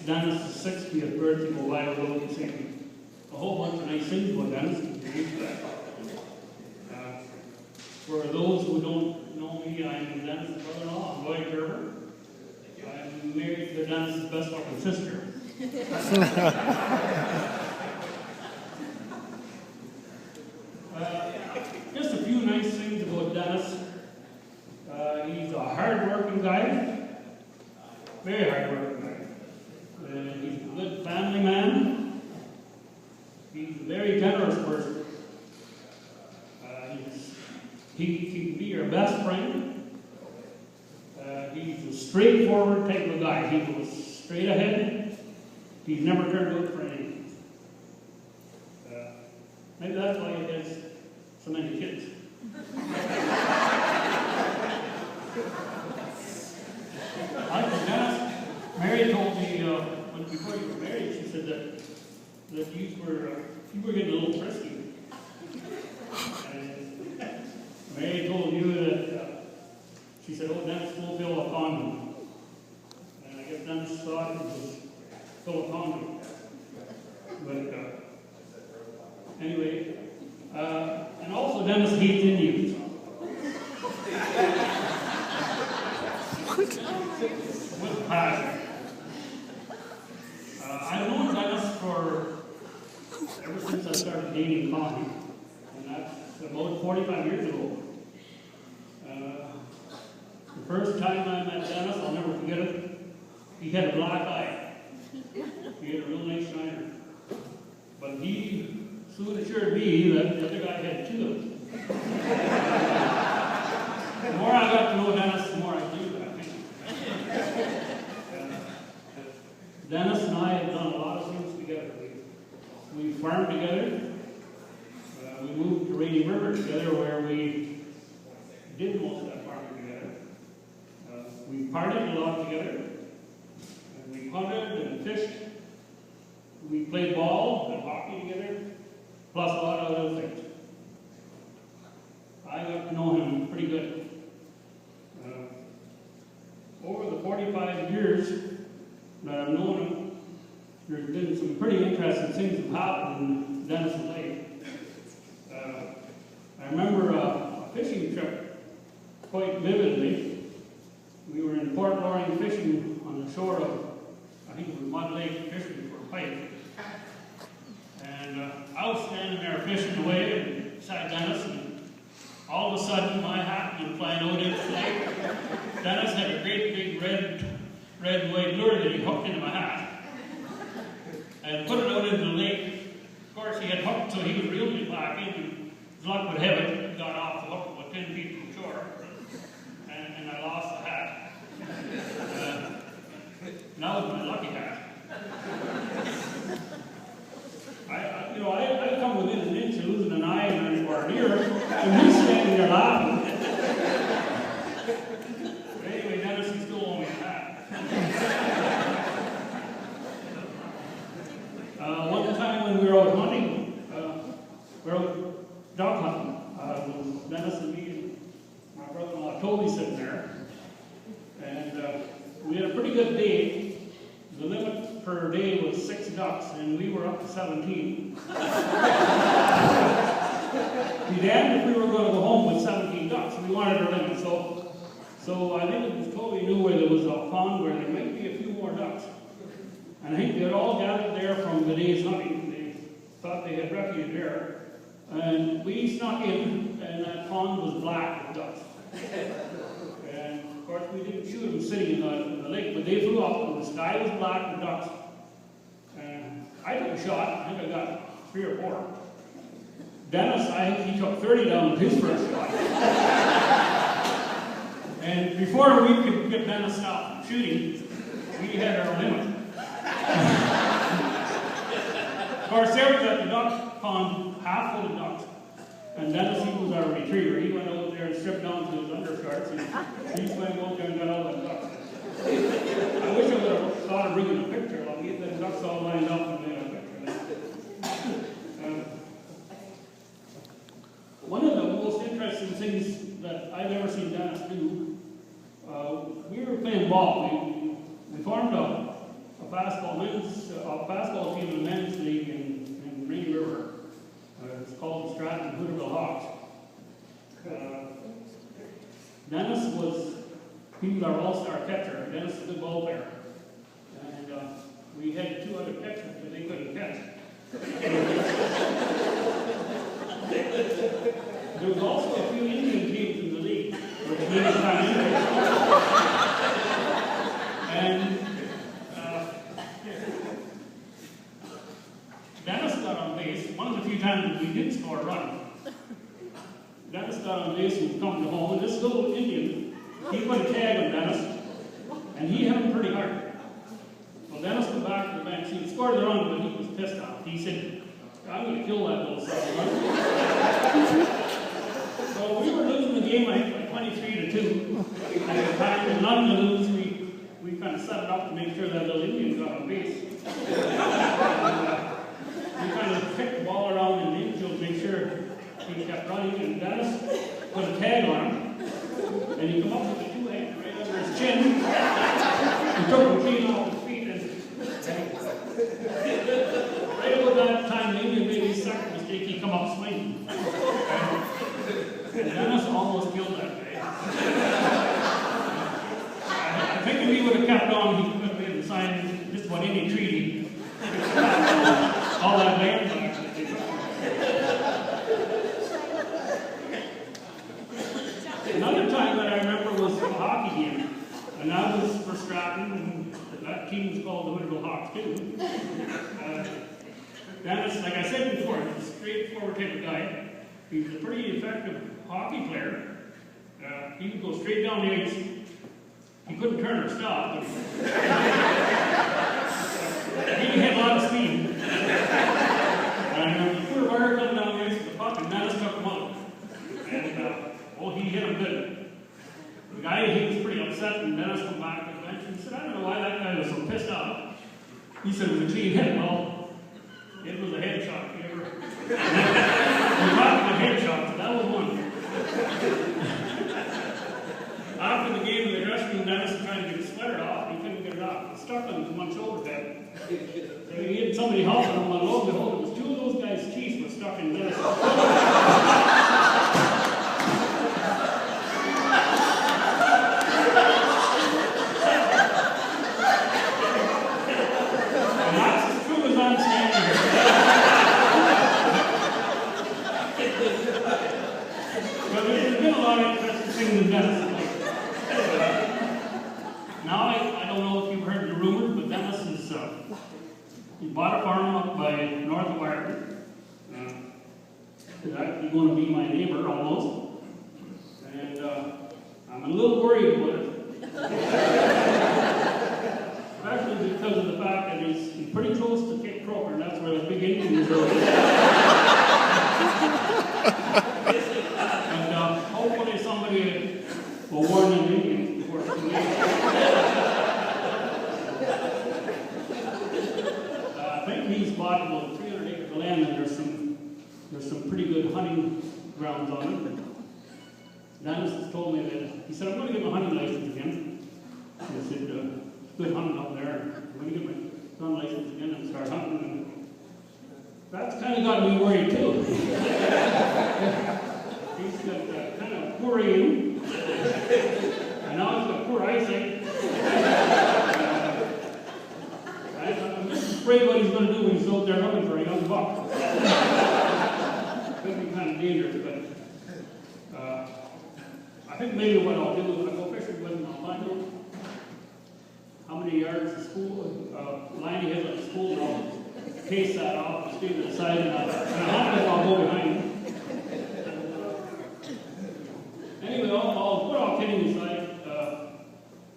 Dennis' 60th birthday a while ago, he said a whole bunch of nice things about Dennis. For those who don't know me, I'm Dennis' brother-in-law. I'm Lloyd Gerber. I'm married to Dennis' best-looking sister. Just a few nice things about Dennis. He's a hard-working guy, very hard-working guy. He's a good family man. He's a very generous person. He can be your best friend. He's a straightforward type of guy. He goes straight ahead. He's never turned out for anything. Maybe that's why he has so many kids. Mary told me before you were married, she said that you were getting a little frisky. And Mary told you that she said, "Oh, Dennis will fill a condom." And I guess Dennis thought it was fill a condom. But anyway, and also Dennis hates Indians. With passion. I've known Dennis ever since I started dating Connie, and that's about 45 years ago. The first time I met Dennis, I'll never forget it, he had a black eye. He had a real nice shiner. But he soon assured me that the other guy had two of them. The more I got to know Dennis, the more I knew that. Dennis and I have done a lot of things together. We farmed together. We moved to Rainy River together, where we did most of that farming together. We partied a lot together. And we hunted and fished. We played ball and hockey together, plus a lot of other things. I got to know him pretty good. Over the 45 years that I've known him, there's been some pretty interesting things that have happened in Dennis' life. I remember a fishing trip quite vividly. We were in Port Loring fishing on the shore of, I think it was Mud Lake, fishing for pike. And I was standing there fishing away beside Dennis, and all of a sudden my hat went flying out into the lake. Dennis had a great big red and white lure that he hooked into my hat and put it out into the lake. Of course, he had hooked, so he was reeling it back in, and his luck would have it, got off the hook about 10 feet from shore, and I lost the hat. And that was my lucky hat. I come within an inch of losing an eye or an ear, and he's standing there laughing. But anyway, Dennis, he still owe me a hat. One time when we were out hunting, we were out duck hunting. Dennis and me and my brother-in-law Toby sitting there, and we had a pretty good day. The limit per day was 6 ducks, and we were up to 17. Be damned if we were going to go home with 17 ducks. We wanted our limit, so I think it was Toby knew where there was a pond where there might be a few more ducks. And I think they had all gathered there from the day's hunting. They thought they had refuge there. And we snuck in, and that pond was black with ducks. And of course, we didn't shoot them sitting in the lake, but they flew up, and the sky was black with ducks. And I took a shot. I think I got 3 or 4. Dennis, I think he took 30 down with his first shot. And before we could get Dennis stopped shooting, we had our limit. Of course, there was at the duck pond, half full of ducks. And Dennis, he was our retriever. He went out there and stripped down to his undershorts, and he just went out there and got all the ducks. I wish I would have thought of bringing a picture. I'll get the ducks all lined up and made a picture. One of the most interesting things that I've ever seen Dennis do, we were playing ball. We formed a fastball team in the men's league in Rainy River. It's called the Stratton Hooterville Hawks. Dennis he was our all-star catcher. Dennis is a good ball player. And we had two other catchers, but they couldn't catch. There was also a few Indian teams in the league, where the Indian time and Dennis got on base. One of the few times that we did score a run. Dennis got on base and was coming home, and this little Indian, he put a tag on Dennis, and he hit him pretty hard. Well, Dennis went back to the bench. He had scored the run, but he was pissed off. He said, I'm going to kill that little son. So we were losing the game, I think, by 23-2 at the time, and not to lose, we kind of set it up to make sure that little Indian got on base. We kind of kicked the ball around in the infield to make sure he kept running, and Dennis put a tag on him, and he come up with a two-hand right under his chin. He took him clean off his feet, and right about that time, the Indian made his second mistake, he come up swinging. And Dennis almost killed that guy. I think if he would have kept on, he could have been signed just about any treaty. All that land back. Another time that I remember was a hockey game, and that was for Stratton, and that team was called the Hooterville Hawks too. Dennis, like I said before, he's a straightforward type of guy. He was a pretty effective hockey player. He would go straight down the ice. He couldn't turn or stop, but he had a lot of speed. And he put a wire coming down the ice with the puck, and Dennis took him out. And he hit him good. The guy, he was pretty upset, and Dennis come back to the bench and said, I don't know why that guy was so pissed off. He said it was a clean hit. Well, it was a headshot. We're talking about headshots, so that was one. After the game in the dressing room, Dennis was trying to get his sweater off. He couldn't get it off. It stuck on one shoulder pad. So he had somebody helping him, and lo and behold, it was two of those guys' teeth were stuck in Dennis'. Now, I don't know if you've heard the rumors, but Dennis is, he bought a farm up by north of Ireland. He's actually going to be my neighbor almost. And I'm a little worried about it. Especially because of the fact that he's pretty close to Cape Croker, and that's where the big Indian reserve is. And hopefully somebody will warn them Indians before it's too late. I think he's bought about 300 acres of land, and there's some pretty good hunting grounds on it. Dennis has told me that, he said, I'm going to get my hunting license again. He said, it's good hunting up there. I'm going to get my gun license again and start hunting. And that's kind of got me worried too. He's got kind of poor aim, and now he's got poor eyesight. I'm just afraid what he's going to do when he's out there looking for a young buck. Could be kind of dangerous, but I think maybe what I'll do is I'll go fishing with him. I'll find out how many yards the school line he has at the school, and I'll pace that off and stay to the side, and I'll go behind him. Anyway, all kidding aside,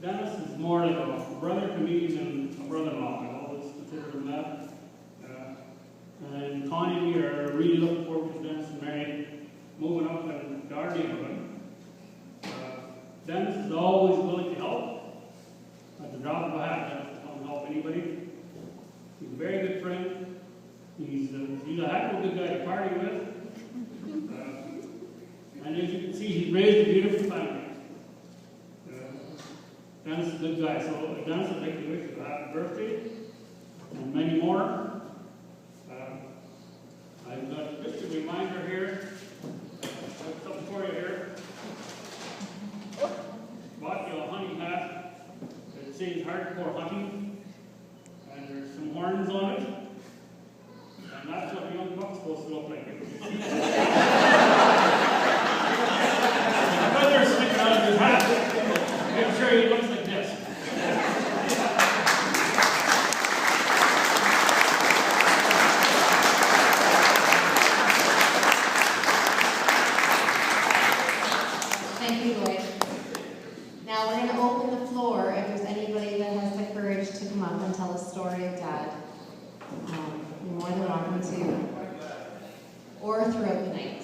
Dennis is more like a brother to me than a brother-in-law. I always consider him that. And Connie and me are really looking forward to Dennis and Mary moving up in our neighborhood. Dennis is always willing to help. At the drop of a hat, Dennis will come and help anybody. He's a very good friend. He's a heck of a good guy to party with. And as you can see, he's raised a beautiful family. Dennis good guy. So Dennis, I'd like to wish you a happy birthday and many more. I've got just a reminder here. I've got something for you here. Bought you a hunting hat that says hardcore hunting, and there's some horns on it, and that's what a young buck's supposed to look like. My brother's sticking out of his hat. Make sure he looks like this. Thank you, Lloyd. Now we're going to open the floor. If there's anybody that has the courage to come up and tell a story of Dad, you're more than welcome to. Or throughout the night.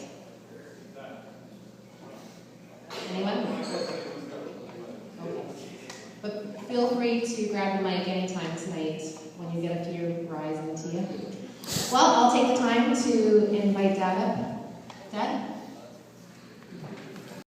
Anyone? Okay. But feel free to grab the mic anytime tonight when you get a few rise into you. Well, I'll take the time to invite Dad up. Dad?